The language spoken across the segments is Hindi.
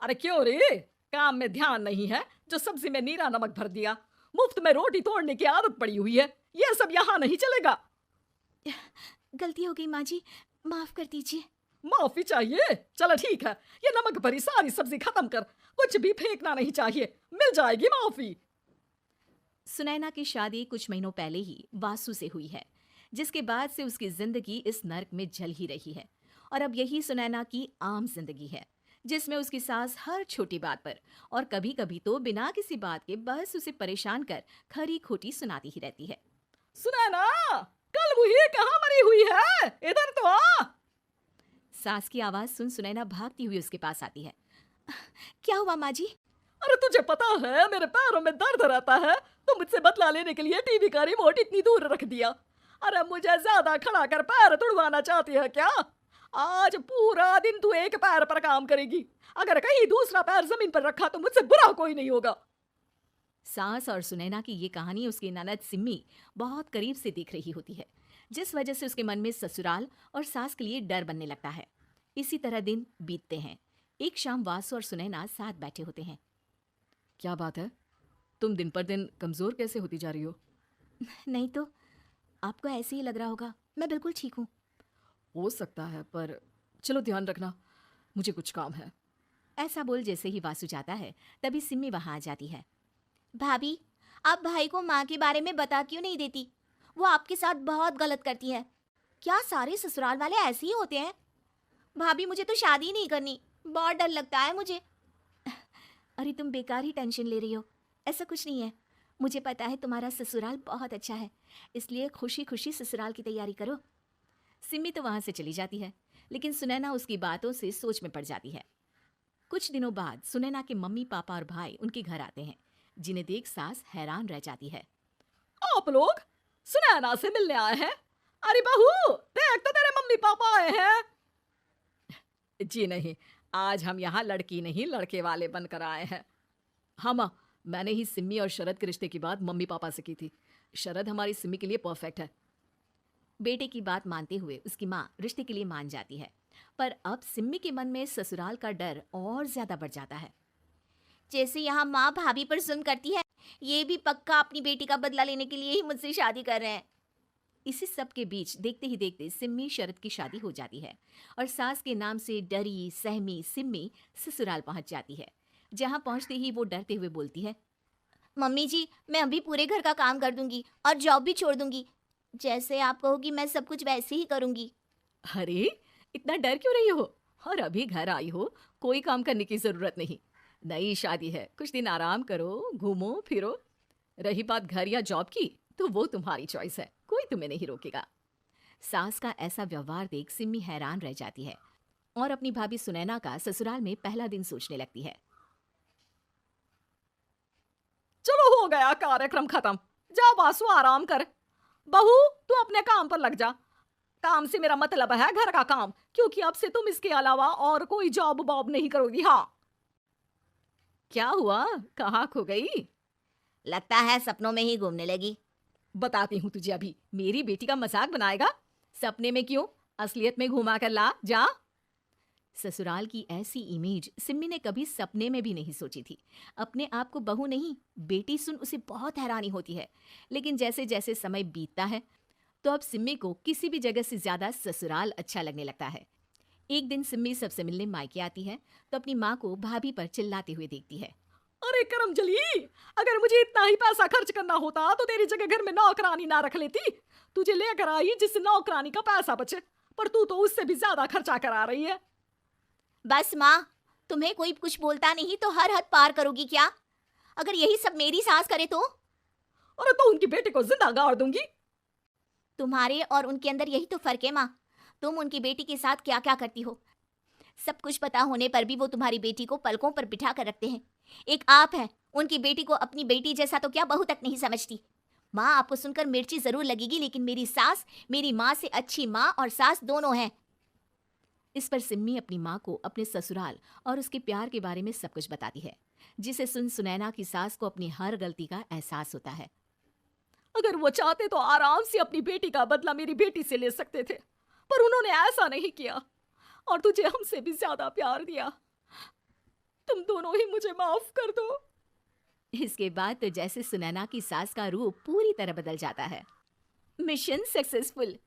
अरे क्यों रे? काम में ध्यान नहीं है जो सब्जी में नीरा नमक भर दिया। मुफ्त में रोटी तोड़ने की आदत पड़ी हुई है। ये सब यहाँ नहीं चलेगा। गलती हो गई माँ जी, माफ कर दीजिए। माफी चाहिए? चलो ठीक है, ये नमक भरी सारी सब्जी खत्म कर। कुछ भी फेंकना नहीं चाहिए, मिल जाएगी माफी। सुनैना की शादी कुछ महीनों पहले ही वासु से हुई है, जिसके बाद से उसकी जिंदगी इस नर्क में जल ही रही है। और अब यही सुनैना की आम जिंदगी है, जिसमें उसकी सास हर छोटी बात पर और कभी कभी तो बिना किसी बात के बस उसे परेशान कर खरी खोटी सुनाती ही रहती है। सुनैना, कल वही कहाँ मरी हुई है? इधर तो आ। सास की आवाज सुन सुनैना भागती हुई उसके पास आती है। क्या हुआ माँ जी? अरे तुझे पता है मेरे पैरों में दर्द रहता है, तो मुझसे बदला लेने के लिए टीवी का रिमोट इतनी दूर रख दिया। अरे मुझे ज्यादा खड़ा कर पैर तुड़वाना चाहती है क्या? आज पूरा दिन तू एक पैर पर काम करेगी। अगर कहीं दूसरा पैर जमीन पर रखा तो मुझसे बुरा कोई नहीं होगा। सास और सुनैना की ये कहानी उसकी ननद सिम्मी बहुत करीब से देख रही होती है, जिस वजह से उसके मन में ससुराल और सास के लिए डर बनने लगता है। इसी तरह दिन बीतते हैं। एक शाम वासु और सुनैना साथ बैठे होते हैं। क्या बात है? तुम दिन पर दिन कमजोर कैसे होती जा रही हो? नहीं तो, आपको ऐसे ही लग रहा होगा, मैं बिल्कुल ठीक हूँ। हो सकता है, पर चलो ध्यान रखना, मुझे कुछ काम है। ऐसा बोल जैसे ही वासु जाता है, तभी सिम्मी वहां आ जाती है। भाभी, आप भाई को माँ के बारे में बता क्यों नहीं देती? वो आपके साथ बहुत गलत करती है। क्या सारे ससुराल वाले ऐसे ही होते हैं? भाभी, मुझे तो शादी नहीं करनी, बहुत डर लगता है मुझे। अरे तुम बेकार ही टेंशन ले रही हो, ऐसा कुछ नहीं है। मुझे पता है तुम्हारा ससुराल बहुत अच्छा है, इसलिए खुशी खुशी ससुराल की तैयारी करो। सिम्मी तो वहां से चली जाती है, लेकिन सुनैना उसकी बातों से सोच में पड़ जाती है। कुछ दिनों बाद सुनैना के मम्मी पापा और भाई उनके घर आते हैं, जिन्हें देख सास हैरान रह जाती है। आप लोग सुनैना से मिलने आए हैं? अरे बहू, देख तो तेरे मम्मी पापा आए हैं। जी नहीं, आज हम यहाँ लड़की नहीं लड़के वाले बनकर आए हैं। हाँ माँ, मैंने ही सिम्मी और शरद के रिश्ते की बात मम्मी पापा से की थी। शरद हमारी सिम्मी के लिए परफेक्ट है। बेटे की बात मानते हुए उसकी माँ रिश्ते के लिए मान जाती है, पर अब सिम्मी के मन में ससुराल का डर और ज्यादा बढ़ जाता है। जैसे यहाँ माँ भाभी पर जुल्म करती है, ये भी पक्का अपनी बेटी का बदला लेने के लिए ही मुझसे शादी कर रहे हैं। इसी सब के बीच देखते ही देखते सिम्मी शरद की शादी हो जाती है और सास के नाम से डरी सहमी सिम्मी ससुराल पहुंच जाती है। जहां पहुंचते ही वो डरते हुए बोलती है, मम्मी जी, मैं अभी पूरे घर का काम कर दूंगी और जॉब भी छोड़ दूंगी। जैसे आप कहोगी मैं सब कुछ वैसे ही करूंगी। अरे, इतना डर क्यों रही हो? और अभी घर आई हो, कोई काम करने की जरूरत नहीं। नई शादी है, कुछ दिन आराम करो, घूमो फिरो। रही बात घर या जॉब की, तो वो तुम्हारी चॉइस है, कोई तुम्हें नहीं रोकेगा। सास का ऐसा व्यवहार देख सिम्मी हैरान रह जाती है और अपनी भाभी सुनैना का ससुराल में पहला दिन सोचने लगती है। चलो हो गया कार्यक्रम खत्म, जा वासु आराम कर। बहू, तू अपने काम पर लग जा। काम से मेरा मतलब है घर का काम, क्योंकि अब से तुम इसके अलावा और कोई जॉब बॉब नहीं करोगी। हाँ। क्या हुआ, कहाँ खो गई? लगता है सपनों में ही घूमने लगी। बताती हूँ तुझे अभी। मेरी बेटी का मजाक बनाएगा? सपने में क्यों, असलियत में घुमा कर ला, जा। ससुराल की ऐसी इमेज सिम्मी ने कभी सपने में भी नहीं सोची थी। अपने आप को बहू नहीं, बेटी सुन उसे बहुत हैरानी होती है। लेकिन जैसे जैसे समय बीतता है, तो अब सिम्मी को किसी भी जगह से ज्यादा ससुराल अच्छा लगने लगता है। एक दिन सिम्मी सबसे मिलने मायके आती है, तो अपनी माँ को भाभी पर चिल्लाते हुए देखती है। अरे करमजली, अगर मुझे इतना ही पैसा खर्च करना होता तो तेरी जगह घर में नौकरानी ना रख लेती। तुझे लेकर आई जिससे नौकरानी का पैसा बचे, पर तू तो उससे भी ज्यादा खर्चा करा रही है। बस माँ, तुम्हें कोई कुछ बोलता नहीं तो हर हद पार करोगी क्या? अगर यही सब मेरी सास करे तो? और तो उनकी बेटी को जिंदा गाड़ दूंगी। तुम्हारे और उनके अंदर यही तो फर्क है माँ। तुम उनकी बेटी के साथ क्या क्या करती हो, सब कुछ पता होने पर भी वो तुम्हारी बेटी को पलकों पर बिठा कर रखते हैं। एक आप है, उनकी बेटी को अपनी बेटी जैसा तो क्या बहू तक नहीं समझती। माँ, आपको सुनकर मिर्ची जरूर लगेगी, लेकिन मेरी सास मेरी माँ से अच्छी माँ और सास दोनों हैं। इस पर सिम्मी अपनी माँ को अपने ससुराल और उसके प्यार के बारे में सब कुछ बताती है, जिसे सुन सुनैना की सास को अपनी हर गलती का एहसास होता है। अगर वो चाहते तो आराम से अपनी बेटी का बदला मेरी बेटी से ले सकते थे, पर उन्होंने ऐसा नहीं किया और तुझे हमसे भी ज्यादा प्यार दिया। तुम दोनों ही मुझे माफ कर दो। इसके बाद तो जैसे सुनैना की सास का रूप पूरी तरह बदल जाता है। Mission successful.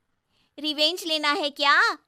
रिवेंज लेना है क्या?